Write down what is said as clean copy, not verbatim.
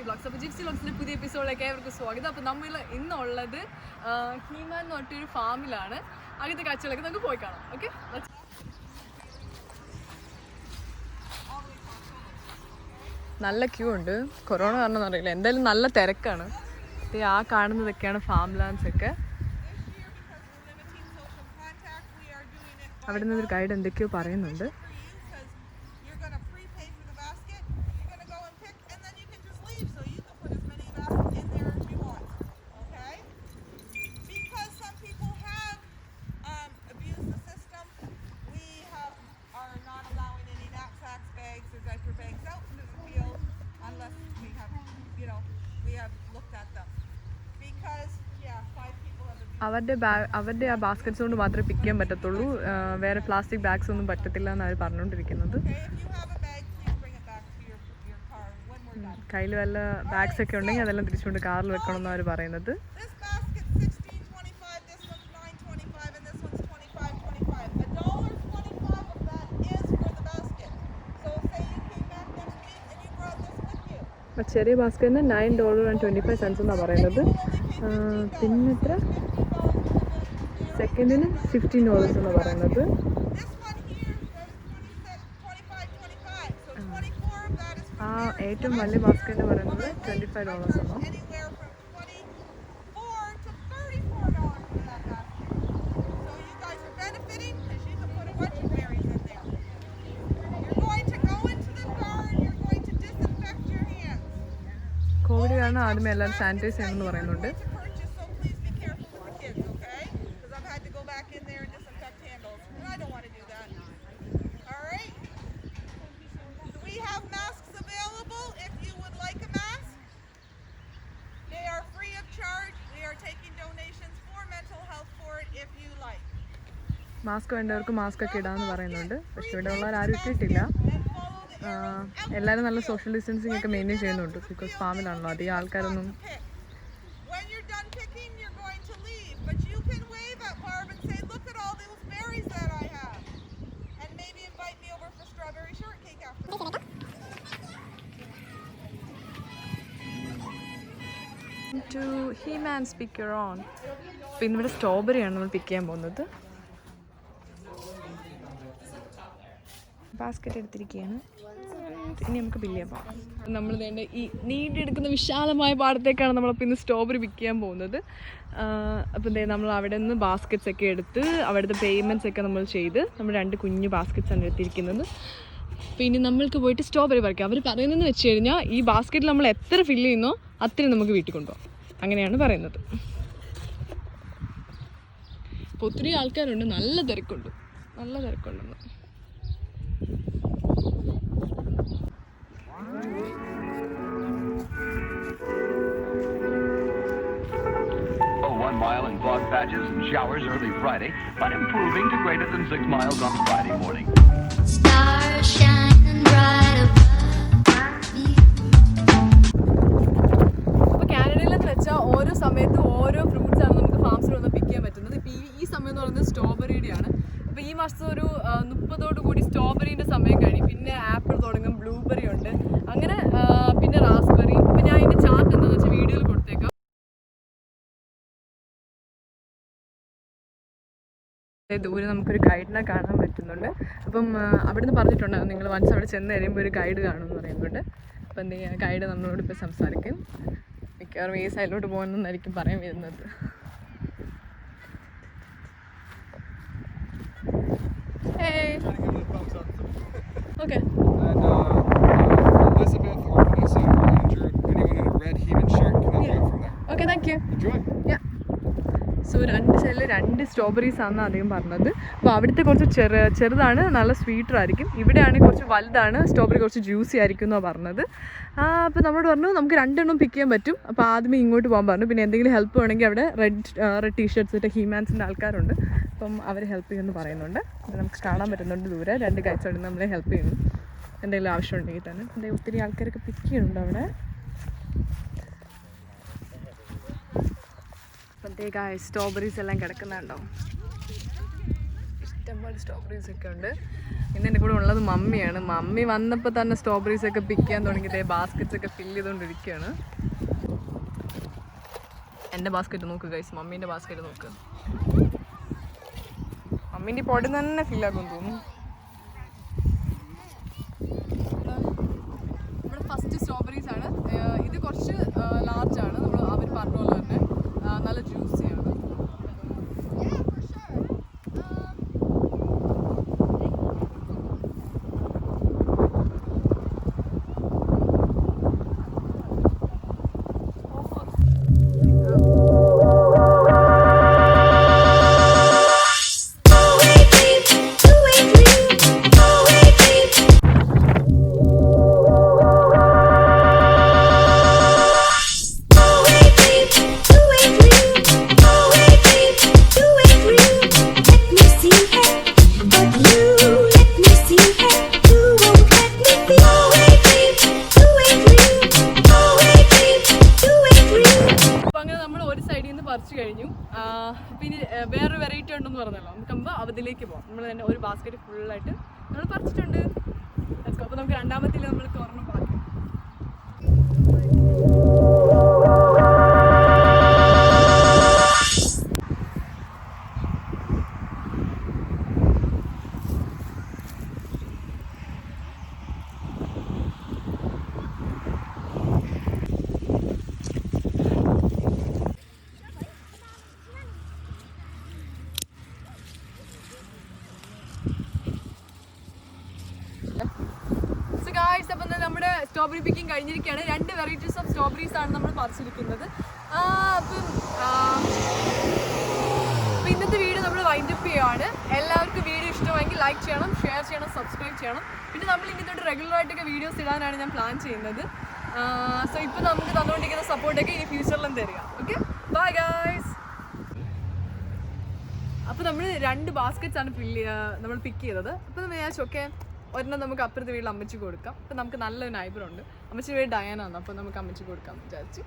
Gypsy vlogs. അപ്പോൾ gypsy വ്ളോഗ്സിൻ്റെ പുതിയ എപ്പിസോഡിലേക്ക് ഏവർക്കും സ്വാഗതം. അപ്പോൾ നമ്മൾ ഇന്നുള്ളത് ഹീമാൻ എന്ന് പറഞ്ഞൊരു ഫാമിലാണ്. അങ്ങനത്തെ കാഴ്ചകളൊക്കെ നമുക്ക് പോയി കാണാം. ഓക്കെ, നല്ല ക്യൂ ഉണ്ട്. കൊറോണ കാരണം അറിയില്ല, എന്തായാലും നല്ല തിരക്കാണ്. ആ കാണുന്നതൊക്കെയാണ് ഫാം ലാൻഡ്സ് ഒക്കെ. അവിടെ നിന്നൊരു ഗൈഡ് എന്തൊക്കെയോ പറയുന്നുണ്ട്. അവരുടെ ആ ബാസ്ക്കറ്റ്സ് കൊണ്ട് മാത്രമേ പിക്ക് ചെയ്യാൻ പറ്റത്തുള്ളൂ. വേറെ പ്ലാസ്റ്റിക് ബാഗ്സ് ഒന്നും പറ്റത്തില്ല എന്നാണ് അവർ പറഞ്ഞുകൊണ്ടിരിക്കുന്നത്. കയ്യിൽ വല്ല ബാഗ്സ് ഒക്കെ ഉണ്ടെങ്കിൽ അതെല്ലാം തിരിച്ചുകൊണ്ട് കാറിൽ വെക്കണം എന്നാണ് അവർ പറയുന്നത്. ചെറിയ ബാസ്ക്കറ്റിന് $9.25 എന്നാണ് പറയുന്നത്. പിന്നെ എത്ര സെക്കൻഡിന് $15 എന്നാണ് പറയുന്നത്. ആ ഏറ്റവും വലിയ ബാസ്ക്കറ്റ് പറയുന്നത് $25 എന്നാണ്. കോവിഡ് കാരണം ആദ്യമേ എല്ലാവരും സാനിറ്റൈസ് ചെയ്യണമെന്ന് പറയുന്നുണ്ട്. മാസ്ക് വേണ്ടവർക്ക് മാസ്ക് ഒക്കെ ഇടാമെന്ന് പറയുന്നുണ്ട്. പക്ഷെ ഇവിടെ ഉള്ളവർ ആരും ഇട്ടിട്ടില്ല. എല്ലാവരും നല്ല സോഷ്യൽ ഡിസ്റ്റൻസിങ് ഒക്കെ മെയിൻറ്റെയിൻ ചെയ്യുന്നുണ്ട്. ബിക്കോസ് ഫാമിലാണല്ലോ, അധികം ആൾക്കാരൊന്നും. HEEMAN'S pick your own. അപ്പോൾ ഇന്നിവിടെ സ്ട്രോബെറിയാണ് നമ്മൾ പിക്ക് ചെയ്യാൻ പോകുന്നത്. ബാസ്ക്കറ്റ് എടുത്തിരിക്കുകയാണ്. ഇനി നമുക്ക് ബില്ല് ചെയ്യാൻ പോകാം. നമ്മൾ വേണ്ട ഈ നീണ്ടെടുക്കുന്ന വിശാലമായ പാടത്തേക്കാണ് നമ്മളപ്പോൾ ഇന്ന് സ്ട്രോബെറി പിക്ക് ചെയ്യാൻ പോകുന്നത്. അപ്പോൾ നമ്മൾ അവിടെ നിന്ന് ബാസ്ക്കറ്റ്സ് ഒക്കെ എടുത്ത് അവിടുത്തെ പേയ്മെൻറ്റ്സ് ഒക്കെ നമ്മൾ ചെയ്ത് നമ്മൾ 2 കുഞ്ഞു ബാസ്ക്കറ്റ്സാണ് എടുത്തിരിക്കുന്നത്. പിന്നെ നമ്മൾക്ക് പോയിട്ട് സ്ട്രോബെറി പറിക്കാം. അവർ പറയുന്നതെന്ന് വെച്ച് കഴിഞ്ഞാൽ ഈ ബാസ്ക്കറ്റിൽ നമ്മൾ എത്ര ഫില്ല് ചെയ്യുന്നോ അത്രയും നമുക്ക് വീട്ടിൽ കൊണ്ടുപോകാം, അങ്ങനെയാണ് പറയുന്നത്. അപ്പോൾ ഒത്തിരി ആൾക്കാരുണ്ട്, നല്ല തിരക്കുണ്ടെന്ന്. Mile in fog patches and showers early Friday, but improving to greater than 6 miles on Friday morning. Stars shining bright above me. അപ്പോൾ കാനഡയിലെന്ന് വെച്ചാൽ ഓരോ സമയത്ത് ഓരോ ഫ്രൂട്ട്സ് ആണ് നമുക്ക് ഫാംസിൽ വന്ന് പിക്ക് ചെയ്യാൻ പറ്റുന്നത്. ഇപ്പോൾ ഈ സമയം എന്ന് പറയുന്നത് സ്ട്രോബെറിയുടെയാണ്. അപ്പോൾ ഈ മാസത്തെ ഒരു 30 സ്ട്രോബെറീൻ്റെ സമയം കഴിയും. പിന്നെ ആപ്പിൾ തുടങ്ങും, ബ്ലൂബെറി ഉണ്ട്, അങ്ങനെ പിന്നെ റാസ്ബെറി. അപ്പോൾ ഞാൻ അതിൻ്റെ ചാർട്ട് എന്താണെന്ന് വെച്ചാൽ വീഡിയോയിൽ കൊടുത്തേക്കാം. ദൂരെ നമുക്കൊരു ഗൈഡിനെ കാണാൻ പറ്റുന്നുണ്ട്. അപ്പം അവിടുന്ന് പറഞ്ഞിട്ടുണ്ടായിരുന്നു നിങ്ങൾ വൺസ് അവിടെ ചെന്ന് കഴിയുമ്പോൾ ഒരു ഗൈഡ് കാണുമെന്ന് പറയുന്നുണ്ട്. അപ്പം എന്ത് ചെയ്യുക, ഗൈഡ് നമ്മളോട് ഇപ്പോൾ സംസാരിക്കും. മിക്കവാറും ഈ സൈഡിലോട്ട് പോകുന്നതായിരിക്കും പറയാൻ വരുന്നത്. Okay, okay, thank you. So 2 സൈഡിൽ 2 സ്ട്രോബെറീസാണ് അദ്ദേഹം പറഞ്ഞത്. അപ്പോൾ അവിടുത്തെ കുറച്ച് ചെറുതാണ്, നല്ല സ്വീറ്റർ ആയിരിക്കും. ഇവിടെയാണെങ്കിൽ കുറച്ച് വലുതാണ്, സ്ട്രോബെറി കുറച്ച് ജ്യൂസി ആയിരിക്കും എന്നാണ് പറഞ്ഞത്. അപ്പോൾ നമ്മളോട് പറഞ്ഞു നമുക്ക് 2 എണ്ണം പിക്ക് ചെയ്യാൻ പറ്റും. അപ്പോൾ ആദ്യമേ ഇങ്ങോട്ട് പോകാൻ പറഞ്ഞു. പിന്നെ എന്തെങ്കിലും ഹെൽപ്പ് വേണമെങ്കിൽ അവിടെ റെഡ് ടീഷർട്ട്സ് ഇട്ട് HEEMAN'Sൻ്റെ ആൾക്കാരുണ്ട്. അപ്പം അവർ ഹെൽപ്പ് ചെയ്യുമെന്ന് പറയുന്നുണ്ട്. നമുക്ക് കാണാൻ പറ്റുന്നുണ്ട് ദൂരെ 2 ഗൈഡ്സ് നമ്മളെ ഹെൽപ്പ് ചെയ്യുന്നു എന്തെങ്കിലും ആവശ്യമുണ്ടെങ്കിൽ തന്നെ. എന്തായാലും ഒത്തിരി ആൾക്കാരൊക്കെ പിക്ക് ചെയ്യുന്നുണ്ട് അവിടെ. അപ്പോഴത്തേക്ക് സ്ട്രോബെറീസ് എല്ലാം കിടക്കുന്നുണ്ടോ, ഇഷ്ടംപോലെ സ്ട്രോബെറീസ് ഒക്കെ ഉണ്ട്. ഇന്ന് എൻ്റെ കൂടെ ഉള്ളത് മമ്മിയാണ്. മമ്മി വന്നപ്പോൾ തന്നെ സ്ട്രോബെറീസ് ഒക്കെ പിക്ക് ചെയ്യാൻ തുടങ്ങിയത് ബാസ്ക്കറ്റ്സ് ഒക്കെ ഫില്ല് ചെയ്തുകൊണ്ടിരിക്കുകയാണ്. എൻ്റെ ബാസ്ക്കറ്റ് നോക്ക് ഗൈസ്, മമ്മീൻ്റെ ബാസ്ക്കറ്റ് നോക്ക്. മമ്മീൻ്റെ പൊടി തന്നെ ഫില്ലാക്കും തോന്നുന്നു. നമ്മുടെ ഫസ്റ്റ് സ്ട്രോബെറീസ് ആണ് ഇത്. കുറച്ച് ലാർജ് ആണ്. നമ്മൾ അവർ പറഞ്ഞ പോലെ തന്നെ നല്ല ജ്യൂസിയാണ്. പറിച്ചു കഴിഞ്ഞു. പിന്നെ വേറൊരു വെറൈറ്റി ഉണ്ടെന്ന് പറഞ്ഞല്ലോ, നമുക്ക് അതിലേക്ക് പോകാം. നമ്മൾ തന്നെ ഒരു ബാസ്ക്കറ്റ് ഫുള്ളായിട്ട് നമ്മൾ പറിച്ചിട്ടുണ്ട്. അപ്പോൾ നമുക്ക് രണ്ടാമത്തിൽ നമ്മൾ ഒരെണ്ണം പാക്കും. അപ്പം നമ്മുടെ സ്ട്രോബെറി പിക്കിങ് കഴിഞ്ഞിരിക്കുകയാണ്. 2 വെറൈറ്റീസ് ഓഫ് സ്ട്രോബെറീസ് ആണ് നമ്മൾ പറിച്ചിരിക്കുന്നത്. അപ്പം ഇന്നത്തെ വീഡിയോ നമ്മൾ വൈൻഡപ്പ് ചെയ്യുകയാണ്. എല്ലാവർക്കും വീഡിയോ ഇഷ്ടമായെങ്കിൽ ലൈക്ക് ചെയ്യണം, ഷെയർ ചെയ്യണം, സബ്സ്ക്രൈബ് ചെയ്യണം. പിന്നെ നമ്മൾ ഇങ്ങനത്തെ റെഗുലറായിട്ടൊക്കെ വീഡിയോസ് ഇടാനാണ് ഞാൻ പ്ലാൻ ചെയ്യുന്നത്. സോ ഇപ്പോൾ നമുക്ക് തന്നുകൊണ്ടിരിക്കുന്ന സപ്പോർട്ടൊക്കെ ഇനി ഫ്യൂച്ചറിലും തരിക. Okay, bye guys. അപ്പോൾ നമ്മൾ 2 ബാസ്ക്കറ്റ്സ് ആണ് നമ്മൾ പിക്ക് ചെയ്തത്. അപ്പോൾ നമ്മൾ വിചാരിച്ചു ഓക്കെ ഒരെണ്ണം നമുക്ക് അപ്പുറത്തെ വീട്ടിൽ അമ്മച്ചിക്ക് കൊടുക്കാം. അപ്പം നമുക്ക് നല്ലൊരു നൈബറുണ്ട്, അമ്മച്ചി വീട് ഡയാനാണ്. അപ്പോൾ നമുക്ക് അമ്മച്ചിക്ക് കൊടുക്കാം വിചാരിച്ചു.